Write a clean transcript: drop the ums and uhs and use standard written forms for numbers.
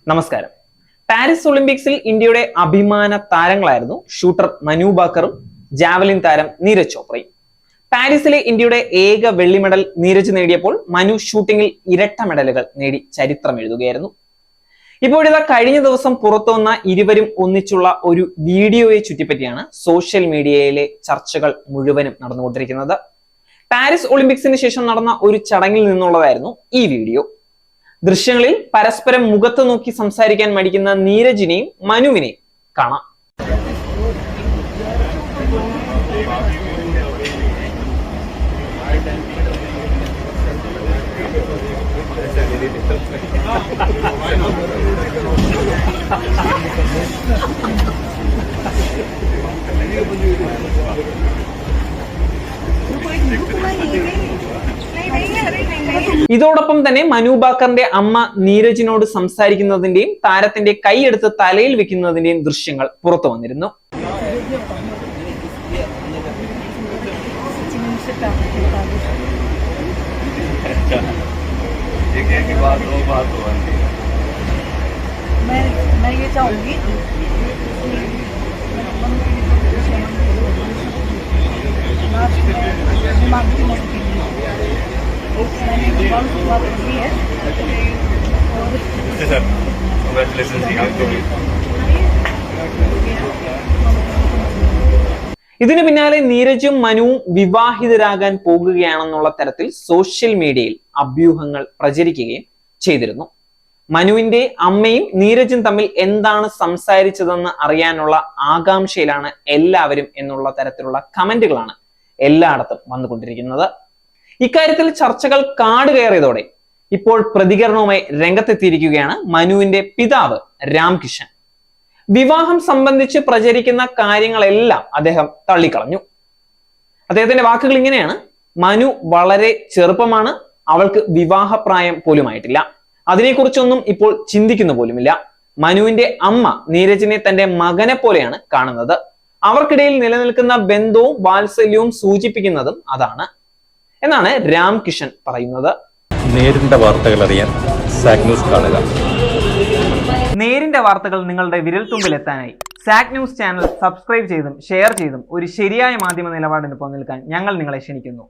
നമസ്കാരം. പാരീസ് ഒളിമ്പിക്സിൽ ഇന്ത്യയുടെ അഭിമാന താരങ്ങളായിരുന്നു ഷൂട്ടർ മനു ഭാക്കറും ജാവലിൻ താരം നീരജ് ചോപ്രയും. പാരീസിലെ ഇന്ത്യയുടെ ഏക വെള്ളി മെഡൽ നീരജ് നേടിയപ്പോൾ മനു ഷൂട്ടിങ്ങിൽ ഇരട്ട മെഡലുകൾ നേടി ചരിത്രം എഴുതുകയായിരുന്നു. ഇപ്പോഴിതാ കഴിഞ്ഞ ദിവസം പുറത്തു വന്ന ഇരുവരും ഒന്നിച്ചുള്ള ഒരു വീഡിയോയെ ചുറ്റിപ്പറ്റിയാണ് സോഷ്യൽ മീഡിയയിലെ ചർച്ചകൾ മുഴുവനും നടന്നുകൊണ്ടിരിക്കുന്നത്. പാരീസ് ഒളിമ്പിക്സിന് ശേഷം നടന്ന ഒരു ചടങ്ങിൽ നിന്നുള്ളതായിരുന്നു ഈ വീഡിയോ. ദൃശ്യങ്ങളിൽ പരസ്പരം മുഖത്ത് നോക്കി സംസാരിക്കാൻ മടിക്കുന്ന നീരജിനെയും മനുവിനെയും കാണാം. ഇതോടൊപ്പം തന്നെ മനു ഭാക്കറിന്റെ അമ്മ നീരജിനോട് സംസാരിക്കുന്നതിന്റെയും താരത്തിന്റെ കൈയെടുത്ത് തലയിൽ വെക്കുന്നതിന്റെയും ദൃശ്യങ്ങൾ പുറത്തു വന്നിരുന്നു. ഇതിനു പിന്നാലെ നീരജും മനുവും വിവാഹിതരാകാൻ പോകുകയാണെന്നുള്ള തരത്തിൽ സോഷ്യൽ മീഡിയയിൽ അഭ്യൂഹങ്ങൾ പ്രചരിക്കുകയും ചെയ്തിരുന്നു. മനുവിന്റെ അമ്മയും നീരജും തമ്മിൽ എന്താണ് സംസാരിച്ചതെന്ന് അറിയാനുള്ള ആകാംക്ഷയിലാണ് എല്ലാവരും എന്നുള്ള തരത്തിലുള്ള കമന്റുകളാണ് എല്ലായിടത്തും വന്നുകൊണ്ടിരിക്കുന്നത്. ഇക്കാര്യത്തിൽ ചർച്ചകൾ കാടുകയറിയതോടെ ഇപ്പോൾ പ്രതികരണവുമായി രംഗത്തെത്തിയിരിക്കുകയാണ് മനുവിന്റെ പിതാവ് രാംകിഷൻ. വിവാഹം സംബന്ധിച്ച് പ്രചരിക്കുന്ന കാര്യങ്ങളെല്ലാം അദ്ദേഹം തള്ളിക്കളഞ്ഞു. അദ്ദേഹത്തിന്റെ വാക്കുകൾ ഇങ്ങനെയാണ്: മനു വളരെ ചെറുപ്പമാണ്, അവൾക്ക് വിവാഹപ്രായം പോലുമായിട്ടില്ല, അതിനെക്കുറിച്ചൊന്നും ഇപ്പോൾ ചിന്തിക്കുന്ന പോലുമില്ല. മനുവിന്റെ അമ്മ നീരജിനെ തന്റെ മകനെ പോലെയാണ് കാണുന്നത്. അവർക്കിടയിൽ നിലനിൽക്കുന്ന ബന്ധവും വാത്സല്യവും സൂചിപ്പിക്കുന്നതും അതാണ് എന്നാണ് രാംകിഷൻ പറയുന്നത്. നേരിന്റെ വാർത്തകൾ അറിയാൻ സാക് ന്യൂസ് കാണുക. നേരിന്റെ വാർത്തകൾ നിങ്ങളുടെ വിരൽത്തുമ്പിൽ എത്താനായി സാക് ന്യൂസ് ചാനൽ സബ്സ്ക്രൈബ് ചെയ്തും ഷെയർ ചെയ്തും ഒരു ശരിയായ മാധ്യമ നിലപാടിന് നിൽക്കാൻ ഞങ്ങൾ നിങ്ങളെ ക്ഷണിക്കുന്നു.